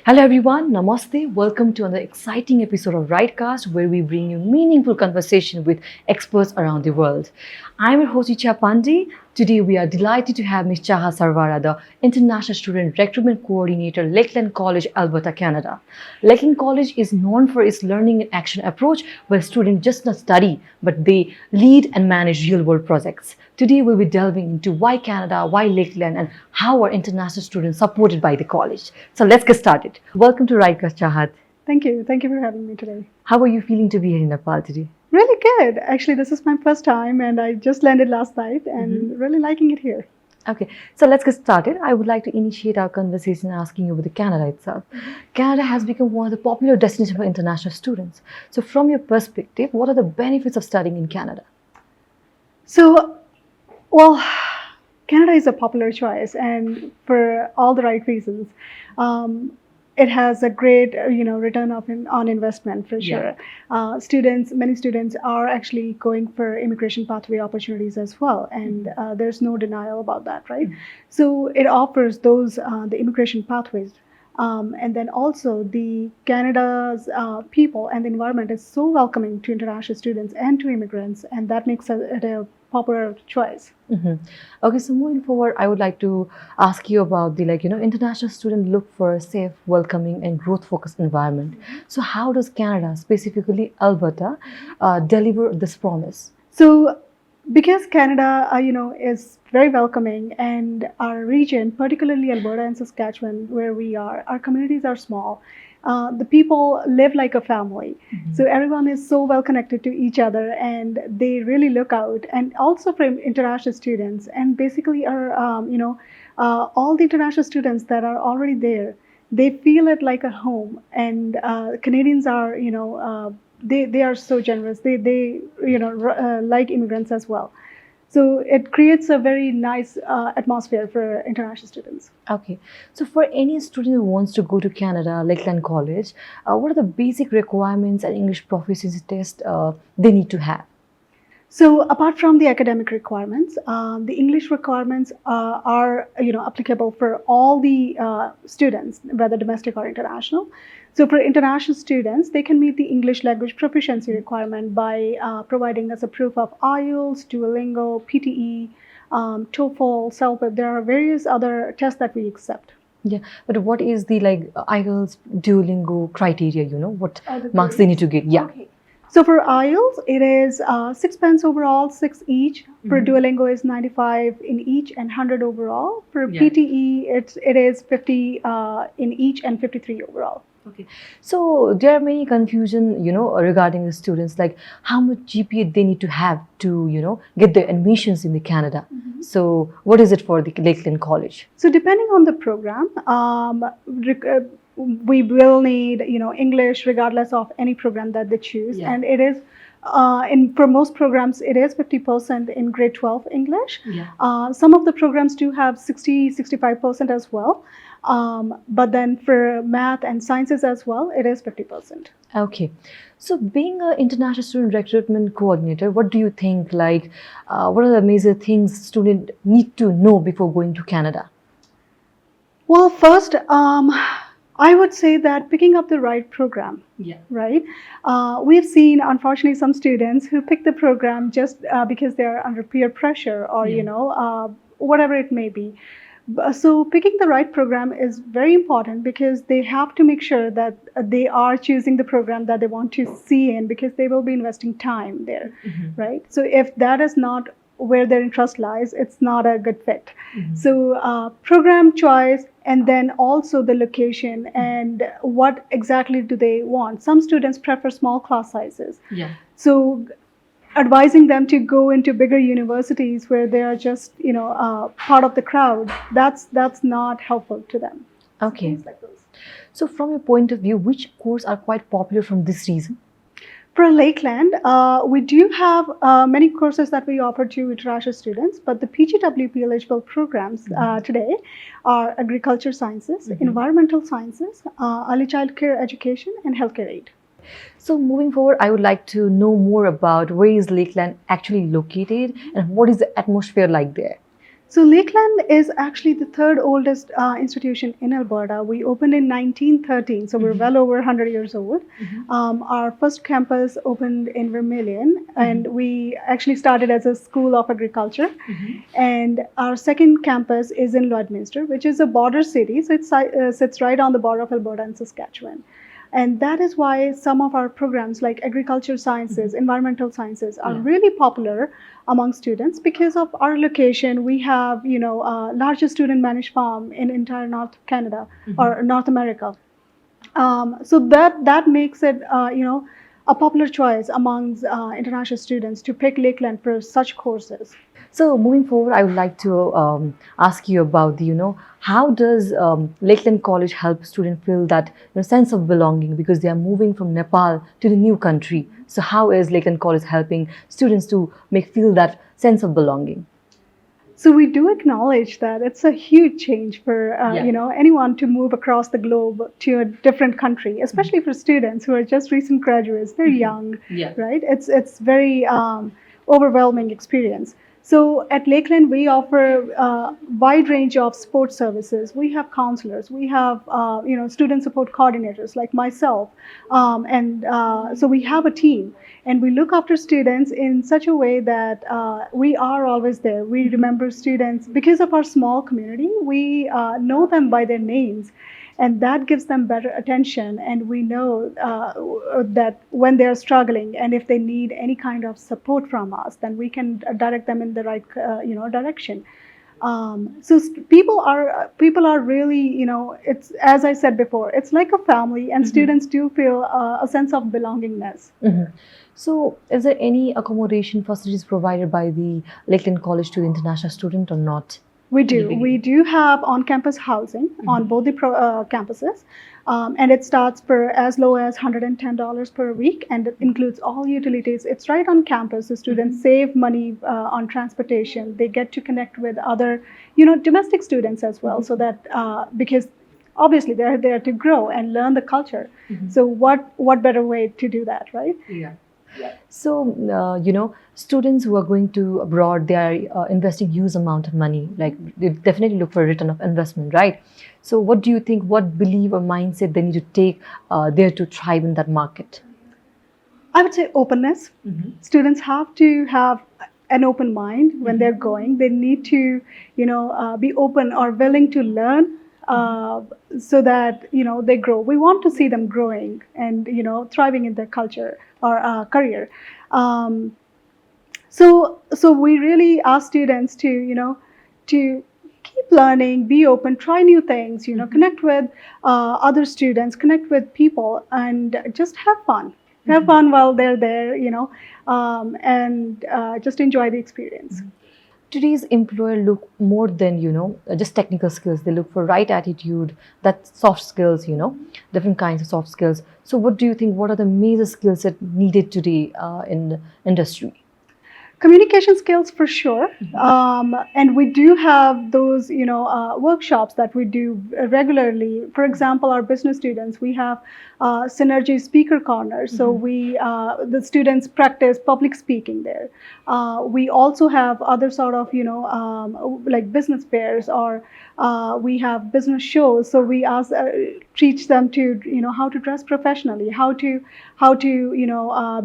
Hello everyone, Namaste. Welcome to another exciting episode of RightCast where we bring you meaningful conversation with experts around the world. I'm your host Icha Pandey. Today we are delighted to have Ms. Chahat Sarwara, the International Student Recruitment Coordinator, Lakeland College, Alberta, Canada. Lakeland College is known for its learning and action approach where students just not study, but they lead and manage real-world projects. Today we'll be delving into why Canada, why Lakeland, and how are international students supported by the college. So let's get started. Welcome to RightCast, Chahat. Thank you. Thank you for having me today. How are you feeling to be here in Nepal today? Really good. Actually, this is my first time and I just landed last night and really liking it here. Okay, so let's get started. I would like to initiate our conversation asking you about the Canada itself. Canada has become one of the popular destinations for international students. So from your perspective, what are the benefits of studying in Canada? Well, Canada is a popular choice and for all the right reasons. It has a great, return on investment for sure. Many students are actually going for immigration pathway opportunities as well, and there's no denial about that, right? So it offers those the immigration pathways, and then also the Canada's people and the environment is so welcoming to international students and to immigrants, and that makes it a popular choice. Okay, so moving forward, I would like to ask you about the international students look for a safe, welcoming, and growth-focused environment. So how does Canada, specifically Alberta, deliver this promise? So, because Canada, is very welcoming, and our region, particularly Alberta and Saskatchewan, where we are, our communities are small. The people live like a family. So everyone is so well connected to each other and they really look out. And also for international students, and basically all the international students that are already there, they feel it like a home. And Canadians are, they are so generous. They like immigrants as well. So it creates a very nice atmosphere for international students. Okay, so for any student who wants to go to Canada, Lakeland College, what are the basic requirements and English proficiency test they need to have? So apart from the academic requirements, the English requirements are applicable for all the students, whether domestic or international. So for international students, they can meet the English language proficiency requirement by providing us a proof of IELTS, Duolingo, PTE, TOEFL, CELPIP. There are various other tests that we accept. Yeah, but what is the IELTS, Duolingo criteria? What marks they need to get? Yeah. Okay. So for IELTS, it is 6 points overall, 6 each. For Duolingo is 95 in each and 100 overall. For PTE, it is 50 in each and 53 overall. Okay, so there are many confusion, regarding the students, like how much GPA they need to have to, get their admissions in the Canada. So what is it for the Lakeland College? So depending on the program, we will need, English regardless of any program that they choose. And it is, for most programs, it is 50% in grade 12 English. Some of the programs do have 65% as well. But then for math and sciences as well, it is 50%. Okay. So being an international student recruitment coordinator, what do you think, what are the major things students need to know before going to Canada? Well, first, I would say that picking up the right program, right? We've seen, unfortunately, some students who pick the program just because they're under peer pressure or, whatever it may be. So picking the right program is very important because they have to make sure that they are choosing the program that they want to see in because they will be investing time there, right? So if that is not where their interest lies, it's not a good fit. So program choice and then also the location and what exactly do they want. Some students prefer small class sizes. So advising them to go into bigger universities where they are just, part of the crowd, that's not helpful to them. Okay. So from your point of view, which courses are quite popular from this reason? For Lakeland, we do have many courses that we offer to international students, but the PGWP eligible programs today are agriculture sciences, environmental sciences, early child care education, and healthcare aid. So moving forward, I would like to know more about where is Lakeland actually located and what is the atmosphere like there? So Lakeland is actually the third oldest institution in Alberta. We opened in 1913, so we're well over 100 years old. Our first campus opened in Vermilion, and we actually started as a school of agriculture. And our second campus is in Lloydminster, which is a border city, so it sits right on the border of Alberta and Saskatchewan. And that is why some of our programs like agriculture sciences, environmental sciences are really popular among students because of our location. We have, largest student managed farm in entire North Canada or North America. So that makes it, a popular choice amongst international students to pick Lakeland for such courses. So moving forward, I would like to ask you about how does Lakeland College help students feel that sense of belonging because they are moving from Nepal to the new country. So how is Lakeland College helping students to feel that sense of belonging? So we do acknowledge that it's a huge change for anyone to move across the globe to a different country, especially for students who are just recent graduates. They're young, right? It's very overwhelming experience. So at Lakeland, we offer a wide range of support services. We have counselors, we have student support coordinators like myself, so we have a team, and we look after students in such a way that we are always there. We remember students because of our small community. We know them by their names. And that gives them better attention. And we know that when they're struggling and if they need any kind of support from us, then we can direct them in the right direction. So people are really, it's, as I said before, it's like a family, and students do feel a sense of belongingness. So is there any accommodation facilities provided by the Lakeland College to the international student or not? We do. We do have on-campus housing on both the campuses, and it starts for as low as $110 per week, and it includes all utilities. It's right on campus. The students save money on transportation. They get to connect with other, domestic students as well, so that because obviously they're there to grow and learn the culture. So what better way to do that, right? Yeah. So, students who are going to abroad, they are investing huge amount of money. Like they definitely look for a return of investment, right? So what do you think, what belief or mindset they need to take there to thrive in that market? I would say openness. Students have to have an open mind when they're going. They need to, be open or willing to learn. So that they grow. We want to see them growing and thriving in their culture or career. So we really ask students to to keep learning, be open, try new things. Connect with other students, connect with people, and just have fun. Have fun while they're there. And just enjoy the experience. Today's employer look more than just technical skills. They look for right attitude, that soft skills, different kinds of soft skills. So what do you think, what are the major skills that needed today in the industry? Communication skills for sure, and we do have those workshops that we do regularly. For example, our business students, we have synergy speaker corners, so the students practice public speaking there. We also have other sort of like business fairs, or we have business shows, so we teach them to how to dress professionally, how to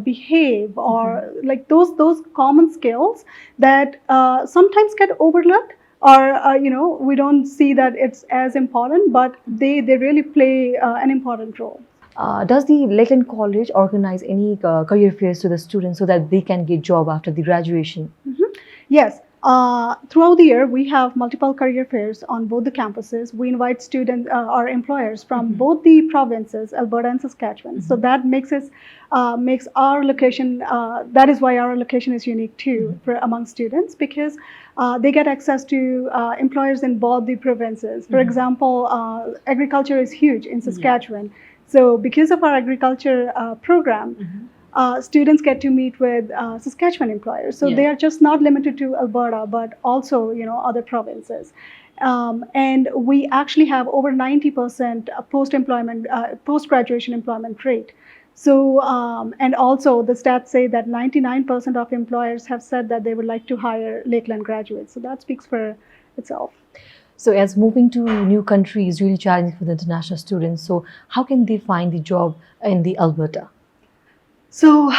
behave, or like those common skills that sometimes get overlooked, or we don't see that it's as important, but they really play an important role. Does the Lakeland College organize any career fairs to the students so that they can get job after the graduation? Yes. Throughout the year, we have multiple career fairs on both the campuses. We invite students or employers from both the provinces, Alberta and Saskatchewan. So that makes our location. That is why our location is unique too for among students, because they get access to employers in both the provinces. For example, agriculture is huge in Saskatchewan. So because of our agriculture program, students get to meet with Saskatchewan employers. So they are just not limited to Alberta, but also other provinces. And we actually have over 90% post-graduation employment rate. So, and also the stats say that 99% of employers have said that they would like to hire Lakeland graduates. So that speaks for itself. So as moving to new country is really challenging for the international students, so how can they find the job in the Alberta? So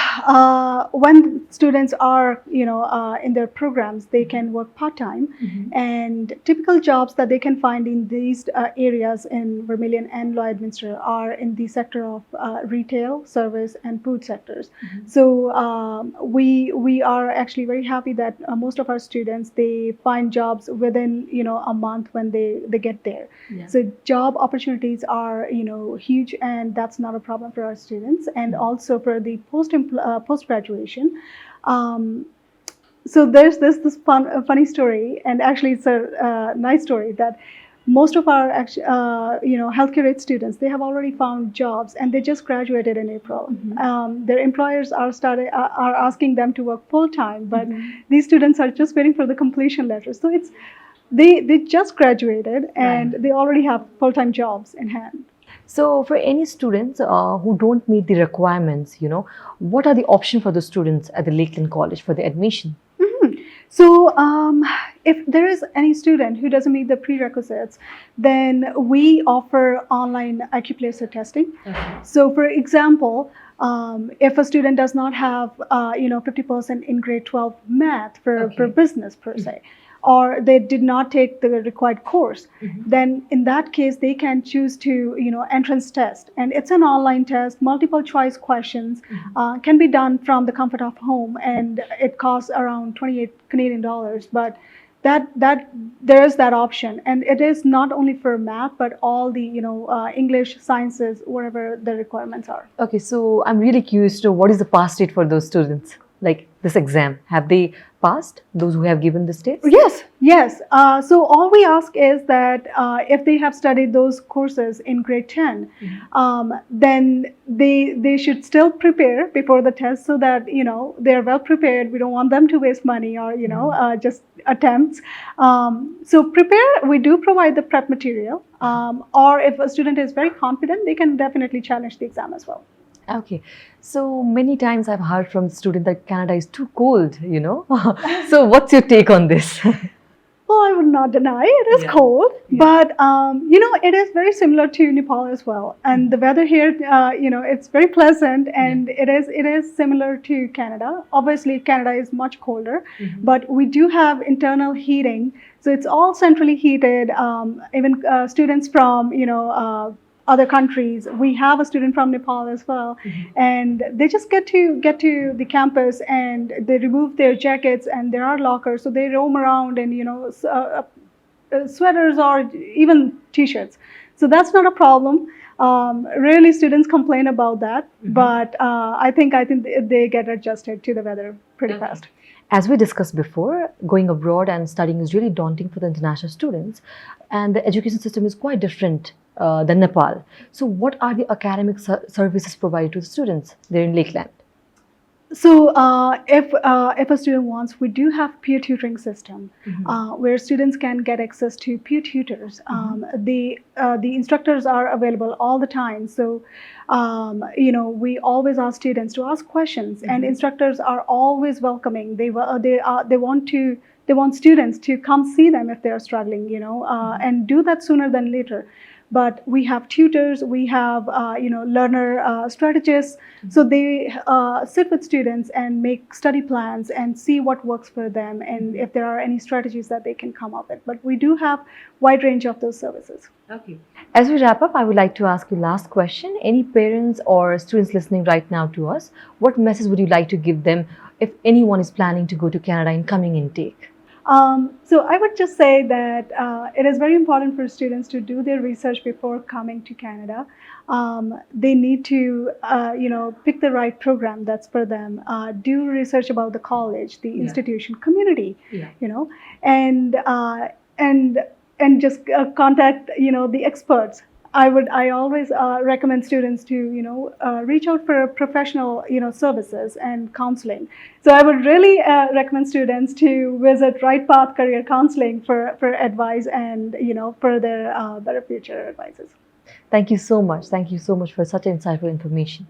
when students are, in their programs, they can work part-time, and typical jobs that they can find in these areas in Vermilion and Lloydminster are in the sector of retail, service, and food sectors. So we are actually very happy that most of our students, they find jobs within a month when they get there. Yeah. So job opportunities are huge, and that's not a problem for our students, and also for the post graduation. So there's this funny story, and actually it's a nice story, that most of our healthcare aid students, they have already found jobs, and they just graduated in April. Their employers are asking them to work full time, but these students are just waiting for the completion letter. So it's they just graduated, and they already have full-time jobs in hand. So for any students who don't meet the requirements, what are the options for the students at the Lakeland College for the admission? So if there is any student who doesn't meet the prerequisites, then we offer online IQ Placer testing. So for example, if a student does not have 50% in grade 12 math for business per se, or they did not take the required course, then in that case they can choose to entrance test, and it's an online test, multiple choice questions, can be done from the comfort of home, and it costs around 28 Canadian dollars, but that there is that option, and it is not only for math but all the English, sciences, whatever the requirements are. Okay, so I'm really curious to what is the pass rate for those students, like this exam? Have they passed, those who have given this test? Yes. So all we ask is that if they have studied those courses in grade 10, then they should still prepare before the test, so that they're well prepared. We don't want them to waste money or just attempts. So prepare. We do provide the prep material, or if a student is very confident, they can definitely challenge the exam as well. Okay, so many times I've heard from students that Canada is too cold, So what's your take on this? Well, I would not deny it is cold, but it is very similar to Nepal as well. And the weather here, it's very pleasant, and it is similar to Canada. Obviously, Canada is much colder, but we do have internal heating, so it's all centrally heated. Even students from other countries. We have a student from Nepal as well, and they just get to the campus, and they remove their jackets, and there are lockers, so they roam around in sweaters or even t-shirts. So that's not a problem. Rarely students complain about that, but I think they get adjusted to the weather pretty fast. As we discussed before, going abroad and studying is really daunting for the international students, and the education system is quite different than Nepal. So what are the academic services provided to the students there in Lakeland? So if a student wants, we do have peer tutoring system where students can get access to peer tutors. The instructors are available all the time. So we always ask students to ask questions, and instructors are always welcoming. They want students to come see them if they are struggling, and do that sooner than later. But we have tutors, we have learner strategists, so they sit with students and make study plans and see what works for them, and if there are any strategies that they can come up with. But we do have wide range of those services. Okay. As we wrap up, I would like to ask you last question. Any parents or students listening right now to us, what message would you like to give them if anyone is planning to go to Canada in coming intake? So I would just say that it is very important for students to do their research before coming to Canada. They need to, pick the right program that's for them. Do research about the college, the institution, community, and just contact, the experts. I always recommend students to reach out for professional services and counseling. So I would really recommend students to visit Right Path Career Counseling for advice and for their better future advices. Thank you so much. Thank you so much for such insightful information.